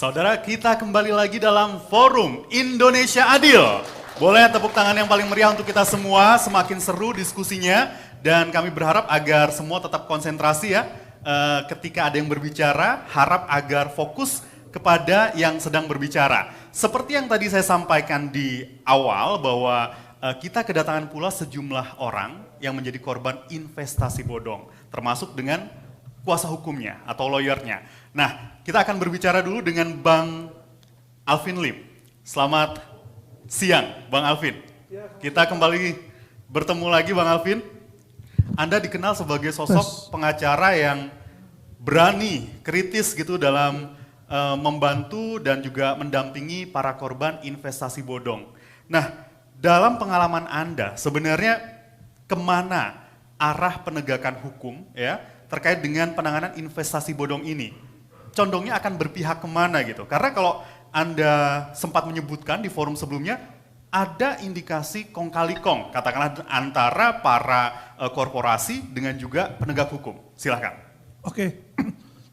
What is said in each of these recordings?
Saudara, kita kembali lagi dalam Forum Indonesia Adil. Boleh tepuk tangan yang paling meriah untuk kita semua, semakin seru diskusinya. Dan kami berharap agar semua tetap konsentrasi ya. Ketika ada yang berbicara, harap agar fokus kepada yang sedang berbicara. Seperti yang tadi saya sampaikan di awal bahwa kita kedatangan pula sejumlah orang yang menjadi korban investasi bodong. Termasuk dengan kuasa hukumnya atau lawyernya. Nah, kita akan berbicara dulu dengan Bang Alvin Lim. Selamat siang, Bang Alvin. Kita kembali bertemu lagi, Bang Alvin. Anda dikenal sebagai sosok pengacara yang berani, kritis gitu dalam membantu dan juga mendampingi para korban investasi bodong. Nah, dalam pengalaman Anda, sebenarnya kemana arah penegakan hukum ya terkait dengan penanganan investasi bodong ini? Condongnya akan berpihak kemana gitu? Karena kalau Anda sempat menyebutkan di forum sebelumnya, ada indikasi kong kali kong, katakanlah antara para korporasi dengan juga penegak hukum. Silahkan. Oke,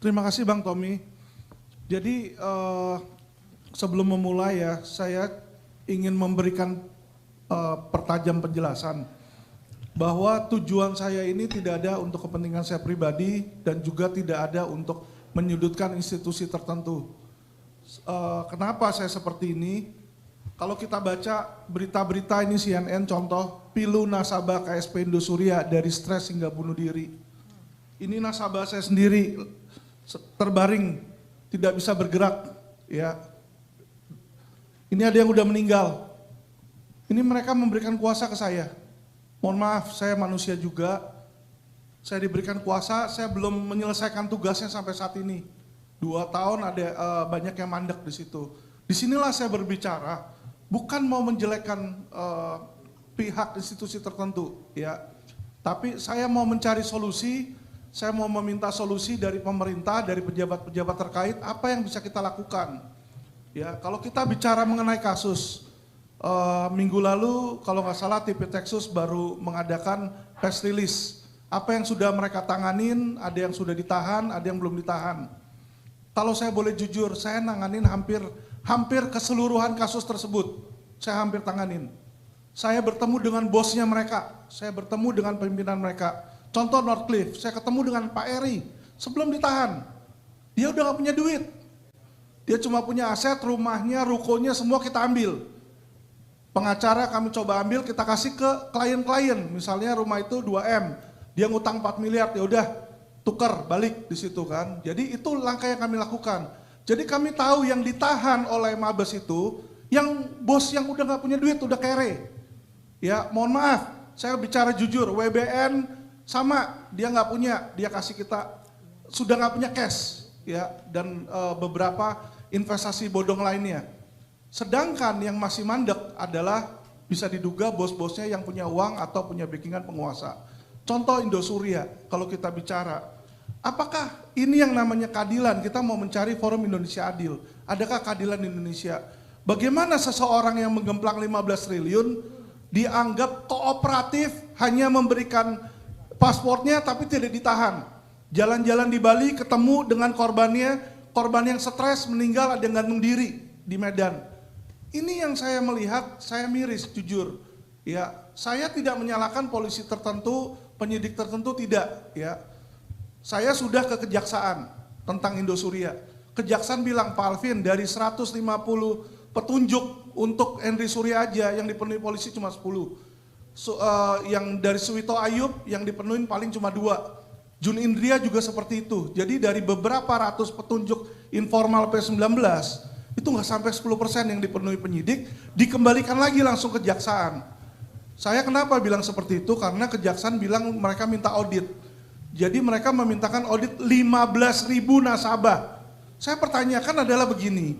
terima kasih Bang Tommy. Jadi sebelum memulai ya, saya ingin memberikan pertajam penjelasan bahwa tujuan saya ini tidak ada untuk kepentingan saya pribadi dan juga tidak ada untuk menyudutkan institusi tertentu. Kenapa saya seperti ini? Kalau kita baca berita-berita ini CNN contoh, pilu nasabah KSP Indosuria dari stres hingga bunuh diri. Ini nasabah saya sendiri terbaring, tidak bisa bergerak. Ya, ini ada yang udah meninggal. Ini mereka memberikan kuasa ke saya. Mohon maaf, saya manusia juga. Saya diberikan kuasa, saya belum menyelesaikan tugasnya sampai saat ini. 2 tahun ada banyak yang mandek di situ. Disinilah saya berbicara, bukan mau menjelekkan pihak institusi tertentu, ya. Tapi saya mau mencari solusi, saya mau meminta solusi dari pemerintah, dari pejabat-pejabat terkait, apa yang bisa kita lakukan. Ya, kalau kita bicara mengenai kasus, minggu lalu kalau nggak salah TV Texas baru mengadakan press release. Apa yang sudah mereka tanganin, ada yang sudah ditahan, ada yang belum ditahan. Kalau saya boleh jujur, saya nanganin hampir keseluruhan kasus tersebut. Saya hampir tanganin. Saya bertemu dengan bosnya mereka, saya bertemu dengan pimpinan mereka. Contoh Northcliffe, saya ketemu dengan Pak Eri sebelum ditahan. Dia udah gak punya duit. Dia cuma punya aset, rumahnya, rukonya, semua kita ambil. Pengacara kami coba ambil, kita kasih ke klien-klien. Misalnya rumah itu 2M. Dia ngutang 4 miliar, ya udah tukar balik di situ kan. Jadi itu langkah yang kami lakukan. Jadi kami tahu yang ditahan oleh Mabes itu, yang bos yang udah nggak punya duit, udah kere. Ya mohon maaf, saya bicara jujur, WBN sama, dia nggak punya, dia kasih kita, sudah nggak punya cash. Ya, dan beberapa investasi bodong lainnya. Sedangkan yang masih mandek adalah bisa diduga bos-bosnya yang punya uang atau punya backingan penguasa. Contoh Indosuria, kalau kita bicara, apakah ini yang namanya keadilan? Kita mau mencari Forum Indonesia Adil. Adakah keadilan di Indonesia? Bagaimana seseorang yang menggemplang 15 triliun dianggap kooperatif hanya memberikan pasportnya tapi tidak ditahan? Jalan-jalan di Bali ketemu dengan korbannya, korban yang stres meninggal, ada yang gantung diri di Medan. Ini yang saya melihat, saya miris jujur. Ya, saya tidak menyalahkan polisi tertentu, penyidik tertentu tidak, ya. Saya sudah ke kejaksaan tentang Indosuria. Kejaksaan bilang, Pak Alvin, dari 150 petunjuk untuk Henry Surya aja yang dipenuhi polisi cuma 10. Yang dari Suwito Ayub yang dipenuhi paling cuma 2. Jun Indria juga seperti itu. Jadi dari beberapa ratus petunjuk informal P19, itu nggak sampai 10% yang dipenuhi penyidik, dikembalikan lagi langsung ke kejaksaan. Saya kenapa bilang seperti itu? Karena kejaksaan bilang mereka minta audit. Jadi mereka memintakan audit 15.000 nasabah. Saya pertanyakan adalah begini.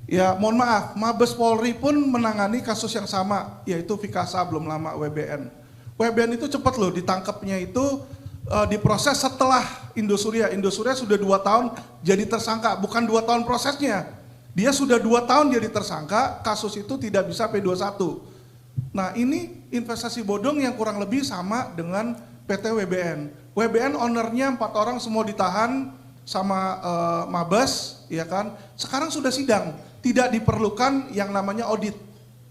Ya mohon maaf, Mabes Polri pun menangani kasus yang sama, yaitu Vikasa belum lama WBN. WBN itu cepat loh, ditangkapnya itu diproses setelah Indosuria. Indosuria sudah 2 tahun jadi tersangka, bukan 2 tahun prosesnya. Dia sudah 2 tahun jadi tersangka, kasus itu tidak bisa P21. Nah ini investasi bodong yang kurang lebih sama dengan PT WBN. WBN ownernya 4 orang semua ditahan, sama Mabes, ya kan? Sekarang sudah sidang, tidak diperlukan yang namanya audit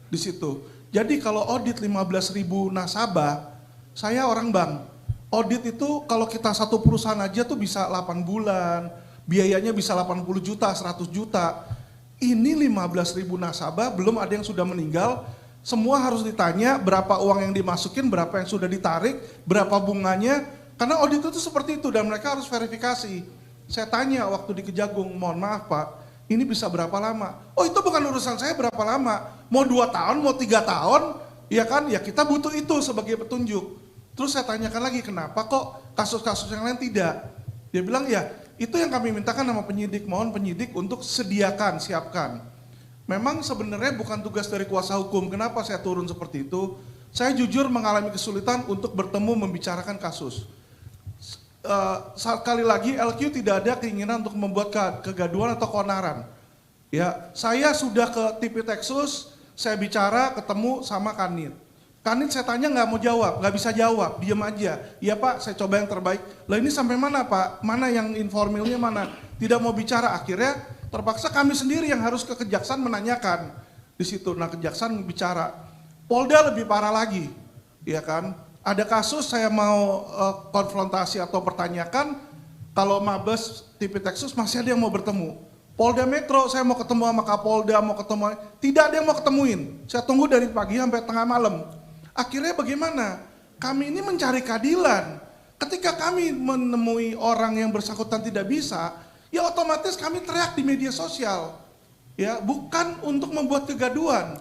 di situ. Jadi kalau audit 15.000 nasabah, saya orang bank. Audit itu kalau kita satu perusahaan aja tuh bisa 8 bulan, biayanya bisa 80 juta, 100 juta. Ini 15.000 nasabah, belum ada yang sudah meninggal. Semua harus ditanya berapa uang yang dimasukin, berapa yang sudah ditarik, berapa bunganya. Karena audit itu seperti itu dan mereka harus verifikasi. Saya tanya waktu di Kejagung, mohon maaf Pak, ini bisa berapa lama? Oh itu bukan urusan saya berapa lama, mau 2 tahun, mau 3 tahun, ya kan? Ya kita butuh itu sebagai petunjuk. Terus saya tanyakan lagi, kenapa kok kasus-kasus yang lain tidak? Dia bilang ya, itu yang kami mintakan sama penyidik, mohon penyidik untuk sediakan, siapkan. Memang sebenarnya bukan tugas dari kuasa hukum, kenapa saya turun seperti itu? Saya jujur mengalami kesulitan untuk bertemu membicarakan kasus. Sekali lagi LQ tidak ada keinginan untuk membuat kegaduhan atau keonaran. Ya, saya sudah ke TV Texas, saya bicara ketemu sama Kanit. Kanit saya tanya nggak mau jawab, nggak bisa jawab, diem aja. Iya Pak, saya coba yang terbaik. Lah ini sampai mana Pak? Mana yang informalnya mana? Tidak mau bicara. Akhirnya terpaksa kami sendiri yang harus ke kejaksaan menanyakan di situ. Nah kejaksaan bicara. Polda lebih parah lagi, ya kan? Ada kasus saya mau konfrontasi atau pertanyakan, kalau Mabes TV Texas masih ada yang mau bertemu. Polda Metro saya mau ketemu sama Kapolda, mau ketemu, tidak ada yang mau ketemuin. Saya tunggu dari pagi sampai tengah malam. Akhirnya bagaimana? Kami ini mencari keadilan. Ketika kami menemui orang yang bersangkutan tidak bisa, ya otomatis kami teriak di media sosial. Ya, bukan untuk membuat kegaduhan.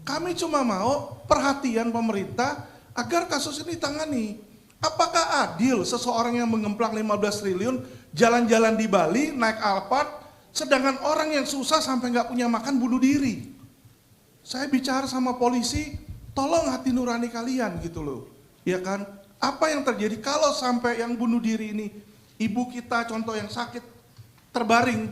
Kami cuma mau perhatian pemerintah agar kasus ini ditangani. Apakah adil seseorang yang mengemplak 15 triliun jalan-jalan di Bali, naik Alphard, sedangkan orang yang susah sampai nggak punya makan bunuh diri? Saya bicara sama polisi, tolong hati nurani kalian gitu loh. Ya kan? Apa yang terjadi kalau sampai yang bunuh diri ini, ibu kita contoh yang sakit, terbaring,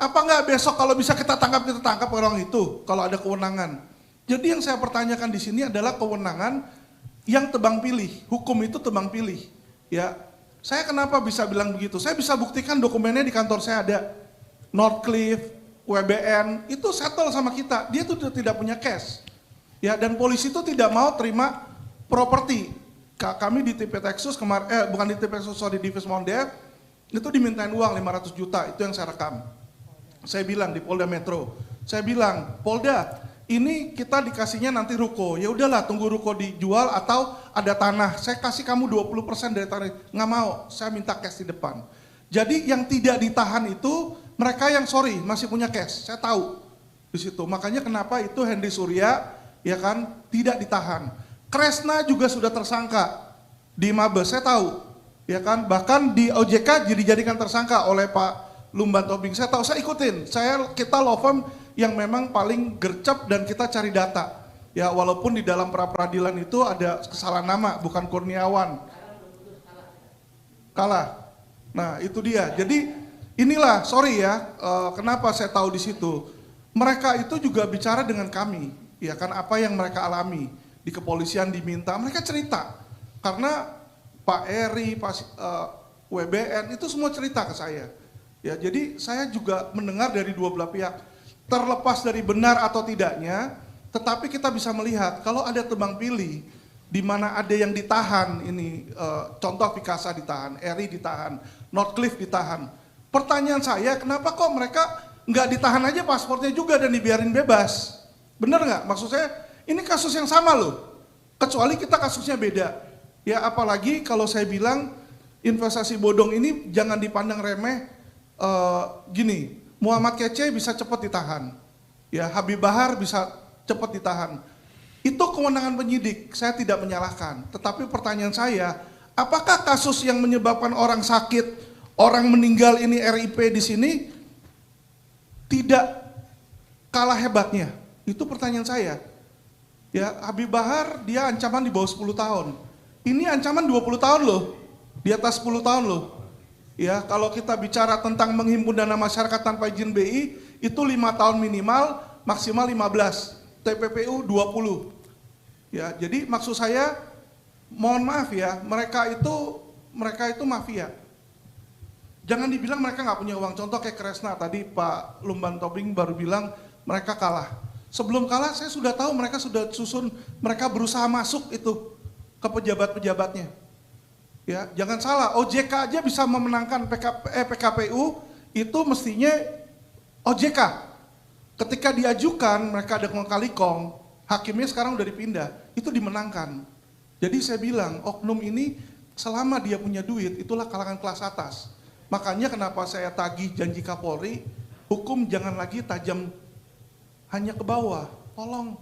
apa nggak besok kalau bisa kita tangkap orang itu, kalau ada kewenangan. Jadi yang saya pertanyakan di sini adalah kewenangan yang tebang pilih, hukum itu tebang pilih. Ya, saya kenapa bisa bilang begitu? Saya bisa buktikan dokumennya di kantor saya ada. Northcliffe, WBN, itu settle sama kita. Dia tuh tidak punya cash. Ya, dan polisi itu tidak mau terima properti. Kami di TP Texas kemarin, bukan di TP Texas, sorry, di Divis Mondef, itu dimintain uang 500 juta, itu yang saya rekam. Saya bilang di Polda Metro, saya bilang, Polda, ini kita dikasihnya nanti ruko, ya udahlah tunggu ruko dijual atau ada tanah, saya kasih kamu 20% dari tanah, nggak mau, saya minta cash di depan. Jadi yang tidak ditahan itu mereka yang sorry masih punya cash, saya tahu di situ. Makanya kenapa itu Hendy Surya ya kan tidak ditahan. Kresna juga sudah tersangka di Mabes, saya tahu ya kan. Bahkan di OJK dijadikan tersangka oleh Pak Lumban Tobing, saya tahu, saya ikutin. Kita law firm yang memang paling gercep dan kita cari data. Ya walaupun di dalam pra-peradilan itu ada kesalahan nama, bukan Kurniawan. Kalah. Nah itu dia. Jadi inilah, sorry ya, kenapa saya tahu di situ. Mereka itu juga bicara dengan kami, ya kan apa yang mereka alami di kepolisian diminta. Mereka cerita karena Pak Eri, Pak WBN itu semua cerita ke saya. Ya jadi saya juga mendengar dari dua belah pihak. Terlepas dari benar atau tidaknya, tetapi kita bisa melihat kalau ada tebang pilih di mana ada yang ditahan ini, contoh Pikasa ditahan, Eri ditahan, Northcliffe ditahan. Pertanyaan saya, kenapa kok mereka nggak ditahan aja paspornya juga dan dibiarin bebas? Bener nggak? Maksud saya, ini kasus yang sama loh. Kecuali kita kasusnya beda. Ya apalagi kalau saya bilang investasi bodong ini jangan dipandang remeh. Gini, Muhammad Kece bisa cepat ditahan. Ya Habib Bahar bisa cepat ditahan. Itu kewenangan penyidik, saya tidak menyalahkan. Tetapi pertanyaan saya, apakah kasus yang menyebabkan orang sakit, orang meninggal ini RIP di sini tidak kalah hebatnya? Itu pertanyaan saya. Ya, Habib Bahar dia ancaman di bawah 10 tahun. Ini ancaman 20 tahun loh. Di atas 10 tahun loh. Ya, kalau kita bicara tentang menghimpun dana masyarakat tanpa izin BI, itu 5 tahun minimal, maksimal 15. TPPU 20. Ya, jadi maksud saya, mohon maaf ya, mereka itu mafia. Jangan dibilang mereka nggak punya uang. Contoh kayak Kresna tadi Pak Lumban Tobing baru bilang mereka kalah. Sebelum kalah saya sudah tahu mereka sudah susun, mereka berusaha masuk itu ke pejabat-pejabatnya. Ya, jangan salah, OJK aja bisa memenangkan PKPU itu mestinya OJK. Ketika diajukan mereka ada kali kong, hakimnya sekarang udah dipindah, itu dimenangkan. Jadi saya bilang oknum ini selama dia punya duit itulah kalangan kelas atas. Makanya kenapa saya tagih janji Kapolri, hukum jangan lagi tajam hanya ke bawah. Tolong,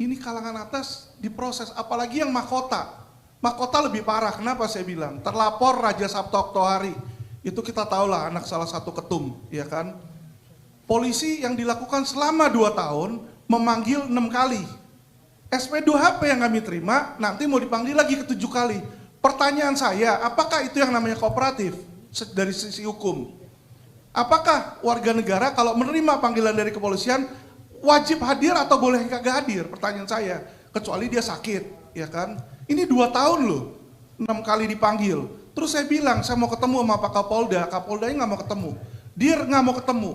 ini kalangan atas diproses, apalagi yang mahkota. Mahkota lebih parah, kenapa saya bilang? Terlapor Raja Sabta Oktohari, itu kita tahulah anak salah satu ketum, ya kan? Polisi yang dilakukan selama 2 tahun, memanggil 6 kali. SP2HP yang kami terima, nanti mau dipanggil lagi ke 7 kali. Pertanyaan saya, apakah itu yang namanya kooperatif dari sisi hukum? Apakah warga negara kalau menerima panggilan dari kepolisian wajib hadir atau boleh kagak hadir? Pertanyaan saya, kecuali dia sakit, ya kan? Ini 2 tahun loh, 6 kali dipanggil. Terus saya bilang, saya mau ketemu sama Pak Kapolda, Kapoldanya nggak mau ketemu. Dia nggak mau ketemu,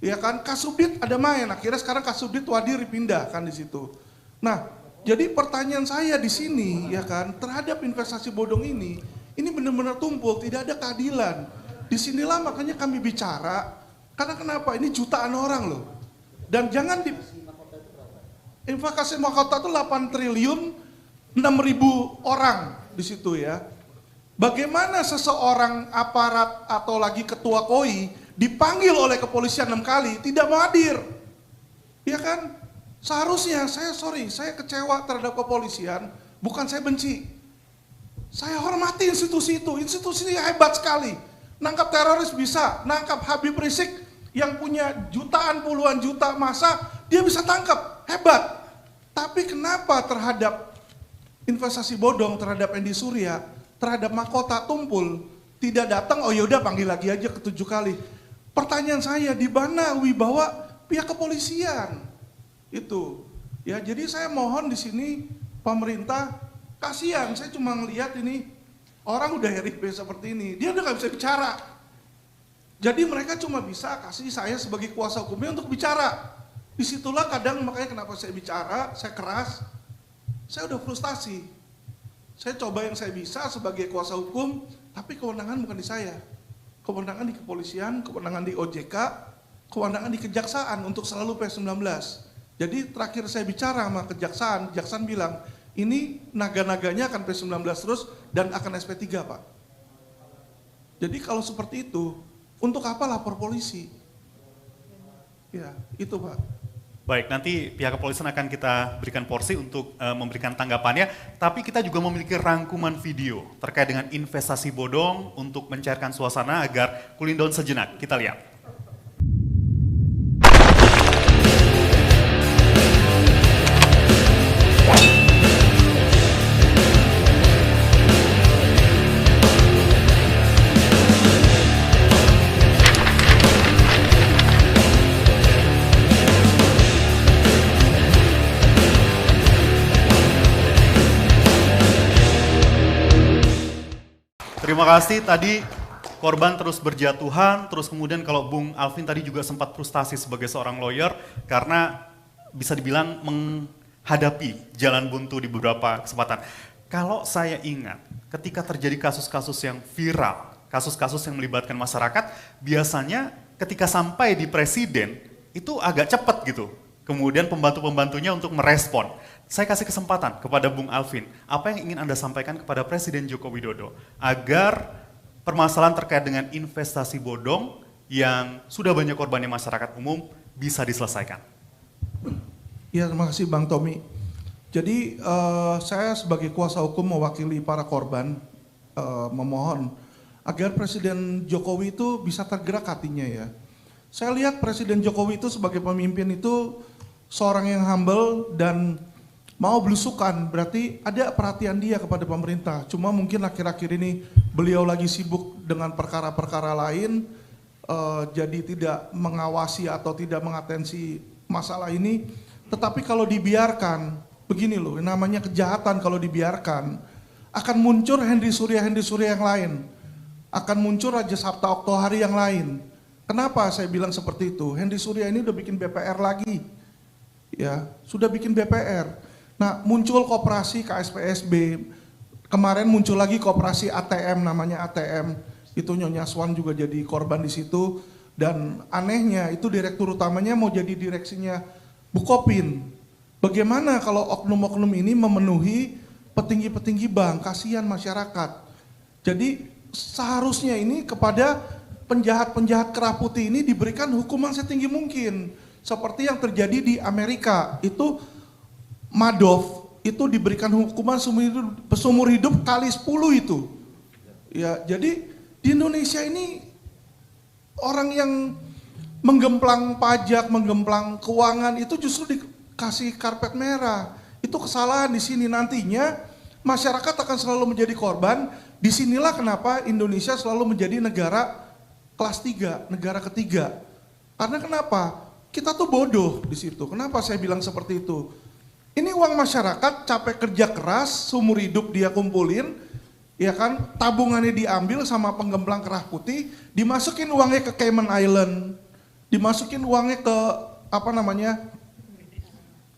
ya kan? Kasubdit ada main, akhirnya sekarang Kasubdit Wadir dipindah kan di situ. Nah, jadi pertanyaan saya di sini, ya kan, terhadap investasi bodong ini benar-benar tumpul, tidak ada keadilan. Disinilah makanya kami bicara, karena kenapa? Ini jutaan orang loh. Dan jangan di investasi mahkota itu 8 triliun 6.000 orang di situ ya. Bagaimana seseorang aparat atau lagi ketua KOI dipanggil oleh kepolisian 6 kali tidak mau hadir? Ya kan? Seharusnya saya kecewa terhadap kepolisian, bukan saya benci. Saya hormati institusi itu, institusi ini hebat sekali. Nangkap teroris bisa, nangkap Habib Rizik yang punya jutaan puluhan juta massa, dia bisa tangkap, hebat. Tapi kenapa terhadap investasi bodong, terhadap Endi Surya, terhadap mahkota tumpul, tidak datang, oh yaudah panggil lagi aja ke 7 kali. Pertanyaan saya, di mana wibawa pihak kepolisian? Itu, ya jadi saya mohon di sini pemerintah, kasihan, saya cuma ngelihat ini, orang udah RIP seperti ini, dia udah gak bisa bicara. Jadi mereka cuma bisa kasih saya sebagai kuasa hukumnya untuk bicara. Disitulah kadang makanya kenapa saya bicara, saya keras, saya udah frustasi. Saya coba yang saya bisa sebagai kuasa hukum, tapi kewenangan bukan di saya. Kewenangan di kepolisian, kewenangan di OJK, kewenangan di kejaksaan untuk selalu P19. Jadi terakhir saya bicara sama kejaksaan bilang, ini naga-naganya akan P19 terus dan akan SP3 Pak. Jadi kalau seperti itu, untuk apa lapor polisi? Ya, itu Pak. Baik, nanti pihak kepolisian akan kita berikan porsi untuk memberikan tanggapannya, tapi kita juga memiliki rangkuman video terkait dengan investasi bodong untuk mencairkan suasana agar cooling down sejenak. Kita lihat. Terima kasih, tadi korban terus berjatuhan, terus kemudian kalau Bung Alvin tadi juga sempat frustasi sebagai seorang lawyer karena bisa dibilang menghadapi jalan buntu di beberapa kesempatan. Kalau saya ingat, ketika terjadi kasus-kasus yang viral, kasus-kasus yang melibatkan masyarakat, biasanya ketika sampai di presiden itu agak cepat gitu. Kemudian pembantu-pembantunya untuk merespon. Saya kasih kesempatan kepada Bung Alvin, apa yang ingin Anda sampaikan kepada Presiden Joko Widodo agar permasalahan terkait dengan investasi bodong yang sudah banyak korbannya masyarakat umum bisa diselesaikan? Ya, terima kasih Bang Tommy. Jadi saya sebagai kuasa hukum mewakili para korban memohon agar Presiden Jokowi itu bisa tergerak hatinya ya. Saya lihat Presiden Jokowi itu sebagai pemimpin itu seorang yang humble dan mau belusukan, berarti ada perhatian dia kepada pemerintah. Cuma mungkin akhir-akhir ini beliau lagi sibuk dengan perkara-perkara lain, jadi tidak mengawasi atau tidak mengatensi masalah ini. Tetapi kalau dibiarkan, begini loh, namanya kejahatan kalau dibiarkan, akan muncul Henry Surya yang lain. akan muncul Raja Sabta Oktohari yang lain. Kenapa saya bilang seperti itu? Henry Surya ini udah bikin BPR lagi. Ya, sudah bikin BPR. Nah, muncul koperasi KSPSB. Kemarin muncul lagi koperasi ATM, namanya ATM. Itu Nyonya Swan juga jadi korban di situ. Dan anehnya itu direktur utamanya mau jadi direksinya Bukopin. Bagaimana kalau oknum-oknum ini memenuhi petinggi-petinggi bank? Kasihan masyarakat. Jadi seharusnya ini kepada penjahat-penjahat kerah putih ini diberikan hukuman setinggi mungkin. Seperti yang terjadi di Amerika. Itu Madoff itu diberikan hukuman seumur hidup kali 10 itu. Ya, jadi di Indonesia ini orang yang menggemplang pajak, menggemplang keuangan itu justru dikasih karpet merah. Itu kesalahan di sini, nantinya masyarakat akan selalu menjadi korban. Disinilah kenapa Indonesia selalu menjadi negara kelas 3, negara ketiga. Karena kenapa? Kita tuh bodoh di situ. Kenapa saya bilang seperti itu? Ini uang masyarakat, capek kerja keras, seumur hidup dia kumpulin, ya kan, tabungannya diambil sama penggemplang kerah putih, dimasukin uangnya ke Cayman Island, dimasukin uangnya ke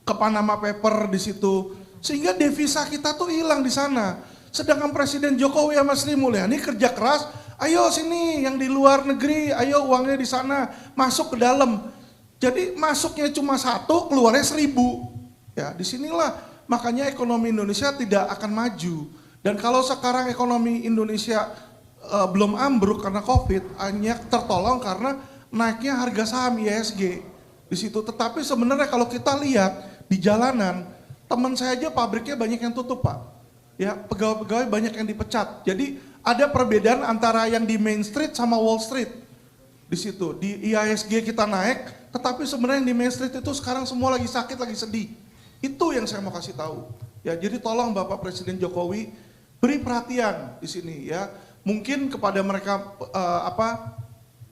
ke Panama Paper di situ, sehingga devisa kita tuh hilang di sana. Sedangkan Presiden Jokowi sama Sri Mulyani kerja keras, ayo sini yang di luar negeri, ayo uangnya di sana, masuk ke dalam. Jadi masuknya cuma 1, keluarnya 1000. Ya, disinilah makanya ekonomi Indonesia tidak akan maju. Dan kalau sekarang ekonomi Indonesia belum ambruk karena COVID, hanya tertolong karena naiknya harga saham IHSG di situ. Tetapi sebenarnya kalau kita lihat di jalanan, teman saya aja pabriknya banyak yang tutup, Pak. Ya, pegawai-pegawai banyak yang dipecat. Jadi ada perbedaan antara yang di Main Street sama Wall Street di situ. Di IHSG kita naik, tetapi sebenarnya yang di Main Street itu sekarang semua lagi sakit, lagi sedih. Itu yang saya mau kasih tahu. Ya, jadi tolong Bapak Presiden Jokowi beri perhatian di sini ya. Mungkin kepada mereka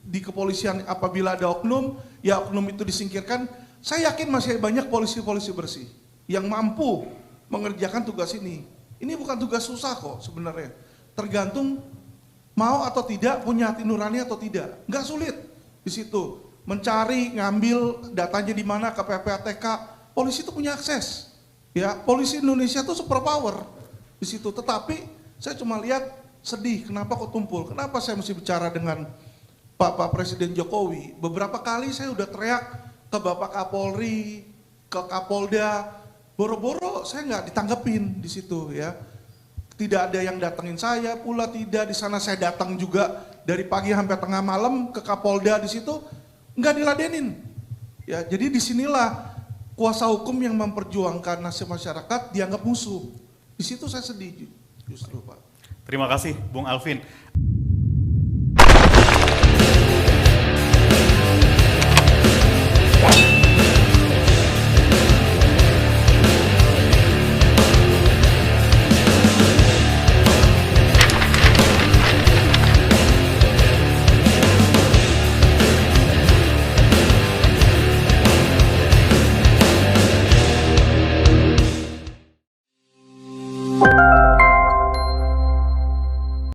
di kepolisian apabila ada oknum, ya oknum itu disingkirkan. Saya yakin masih banyak polisi-polisi bersih yang mampu mengerjakan tugas ini. Ini bukan tugas susah kok sebenarnya. Tergantung mau atau tidak, punya hati nurani atau tidak. Nggak sulit di situ. Mencari, ngambil datanya di mana ke PPATK. Polisi itu punya akses, ya. Polisi Indonesia itu super power di situ. Tetapi saya cuma lihat sedih, kenapa kok tumpul? Kenapa saya mesti bicara dengan Pak Presiden Jokowi? Beberapa kali saya udah teriak ke Bapak Kapolri, ke Kapolda, boro-boro saya nggak ditanggepin di situ, ya. Tidak ada yang datengin saya, pula tidak di sana saya datang juga dari pagi sampai tengah malam ke Kapolda di situ, nggak diladenin, ya. Jadi disinilah kuasa hukum yang memperjuangkan nasib masyarakat dianggap musuh. Di situ saya sedih justru, Pak. Terima kasih, Bung Alvin.